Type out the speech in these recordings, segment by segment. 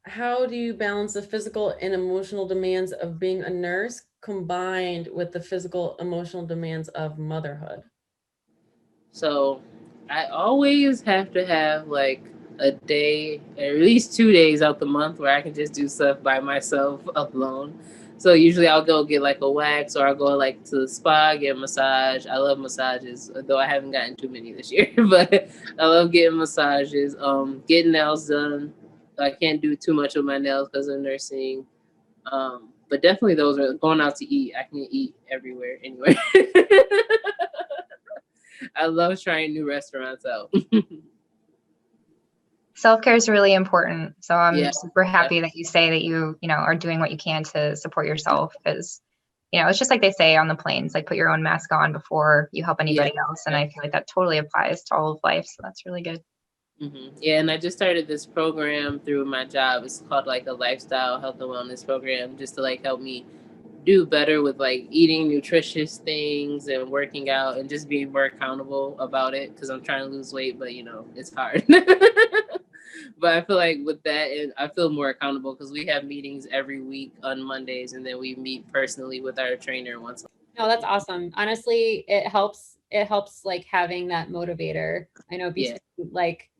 how do you balance the physical and emotional demands of being a nurse combined with the physical emotional demands of motherhood? So I always have to have like a day, or at least 2 days out the month where I can just do stuff by myself alone. So usually I'll go get like a wax, or I'll go like to the spa, get a massage. I love massages, though I haven't gotten too many this year, but I love getting massages, getting nails done. I can't do too much with my nails because of nursing. But definitely those are going out to eat. I can eat everywhere, anywhere. I love trying new restaurants out. Self-care is really important. So I'm Yeah. super happy that you say that you know, are doing what you can to support yourself, because, you know, it's just like they say on the planes, like put your own mask on before you help Yeah. anybody else. And I feel like that totally applies to all of life. So that's really good. Yeah, and I just started this program through my job. It's called like a lifestyle health and wellness program, just to like help me do better with like eating nutritious things and working out and just being more accountable about it, because I'm trying to lose weight, but it's hard. But I feel like with that, and I feel more accountable because we have meetings every week on Mondays, and then we meet personally with our trainer once. No, that's awesome. Honestly, it helps like having that motivator. I know Yeah. between like,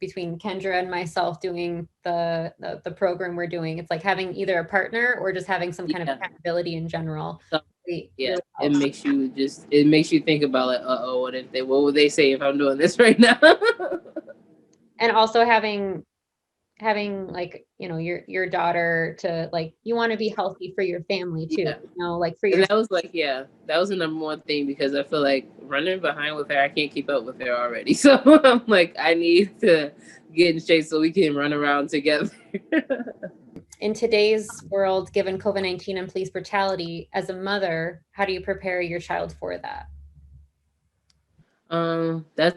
between Kendra and myself doing the program we're doing, it's like having either a partner or just having some kind of Yeah. accountability in general. So, yeah, Really it helps. makes you think about like, what would they say if I'm doing this right now? And also having like, your daughter to like, you want to be healthy for your family too, Yeah. like for And your. that was like, yeah, that was the number one thing, because I feel like running behind with her, I can't keep up with her already. So I'm like, I need to get in shape so we can run around together. In today's world, given COVID-19 and police brutality, as a mother, how do you prepare your child for that? That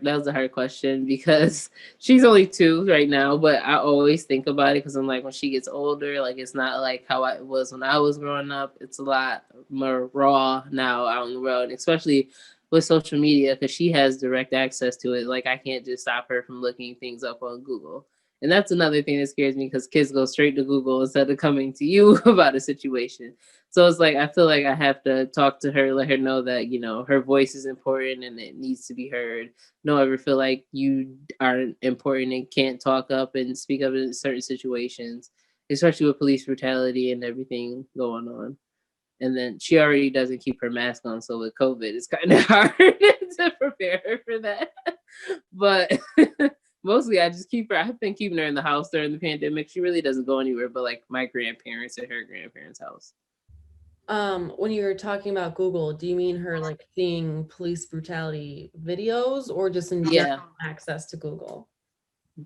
was a hard question, because she's only 2 right now, but I always think about it, because I'm like, when she gets older, like it's not like how it was when I was growing up. It's a lot more raw now out on the road, especially with social media, because she has direct access to it. Like I can't just stop her from looking things up on Google. And that's another thing that scares me, because kids go straight to Google instead of coming to you about a situation. So it's like I feel like I have to talk to her, let her know that her voice is important and it needs to be heard. Don't ever feel like you aren't important and can't talk up and speak up in certain situations, especially with police brutality and everything going on. And then she already doesn't keep her mask on, so with COVID, it's kind of hard to prepare her for that. But mostly, I just keep her. I've been keeping her in the house during the pandemic. She really doesn't go anywhere but like my grandparents and her grandparents' house. When you're talking about Google, do you mean her like seeing police brutality videos or just in general Yeah, access to Google?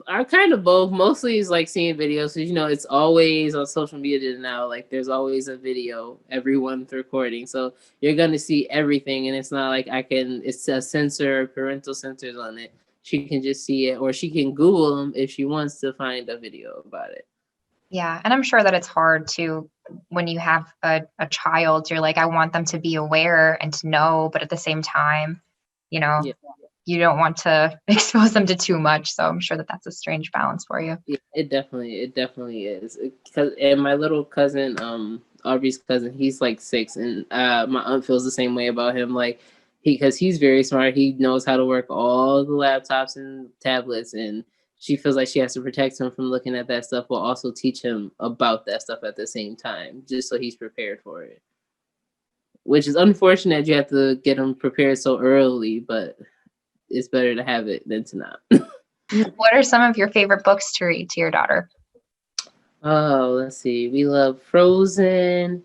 I kind of both. Mostly is like seeing videos. So, it's always on social media now. Like there's always a video, everyone's recording. So you're gonna see everything, and it's not like it's a sensor, parental sensors on it. She can just see it, or she can Google them if she wants to find a video about it. Yeah. And I'm sure that it's hard to, when you have a child, you're like, I want them to be aware and to know, but at the same time, you know, Yeah. you don't want to expose them to too much. So I'm sure that that's a strange balance for you. Yeah, it definitely is. Cause and my little cousin, Aubrey's cousin, he's like 6, and my aunt feels the same way about him. Like because he's very smart, he knows how to work all the laptops and tablets, and she feels like she has to protect him from looking at that stuff, but also teach him about that stuff at the same time, just so he's prepared for it. Which is unfortunate. You have to get him prepared so early, but it's better to have it than to not. What are some of your favorite books to read to your daughter? Oh, let's see. We love Frozen.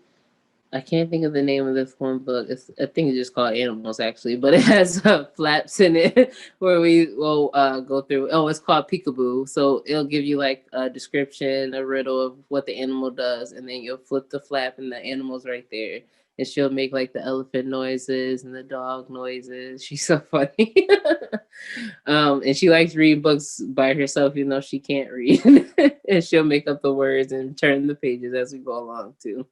I can't think of the name of this one book. I think it's just called Animals, actually, but it has flaps in it where we will go through. Oh, it's called Peekaboo. So it'll give you like a description, a riddle of what the animal does, and then you'll flip the flap, and the animal's right there. And she'll make like the elephant noises and the dog noises. She's so funny. And she likes reading books by herself, even though she can't read. And she'll make up the words and turn the pages as we go along too.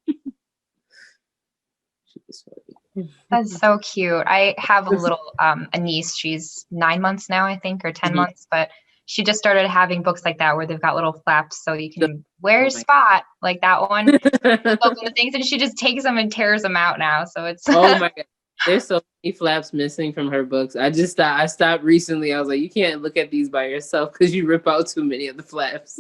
She's funny. That's so cute. I have a little a niece. She's 9 months now, I think, or 10 months, but she just started having books like that where they've got little flaps so you can wear Oh your my spot like that one. Open the things, and she just takes them and tears them out now. So it's Oh my god. There's so many flaps missing from her books. I stopped recently. I was like, you can't look at these by yourself because you rip out too many of the flaps.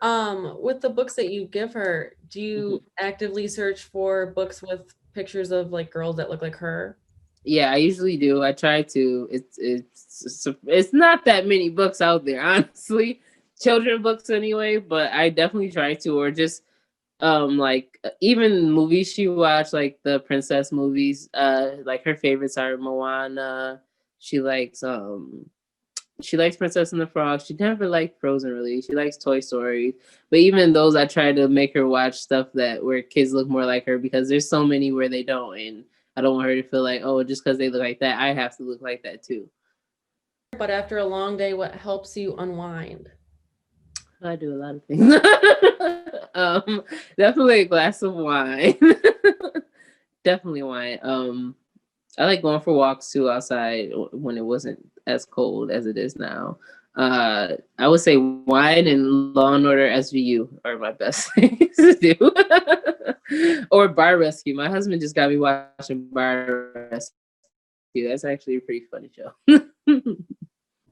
With the books that you give her, do you actively search for books with pictures of like girls that look like her? Yeah, I usually do. I try to. It's not that many books out there, honestly. Children books anyway, but I definitely try to, or just like even movies she watched, like the princess movies. Like her favorites are Moana. She likes Princess and the Frog. She never liked Frozen really. She likes Toy Story. But even those I try to make her watch stuff that where kids look more like her, because there's so many where they don't, and I don't want her to feel like, oh, just because they look like that, I have to look like that too. But after a long day, what helps you unwind? I do a lot of things. Definitely a glass of wine. Definitely wine. I like going for walks too outside when it wasn't as cold as it is now. I would say wine and Law and Order SVU are my best things to do. Or Bar Rescue. My husband just got me watching Bar Rescue. That's actually a pretty funny show.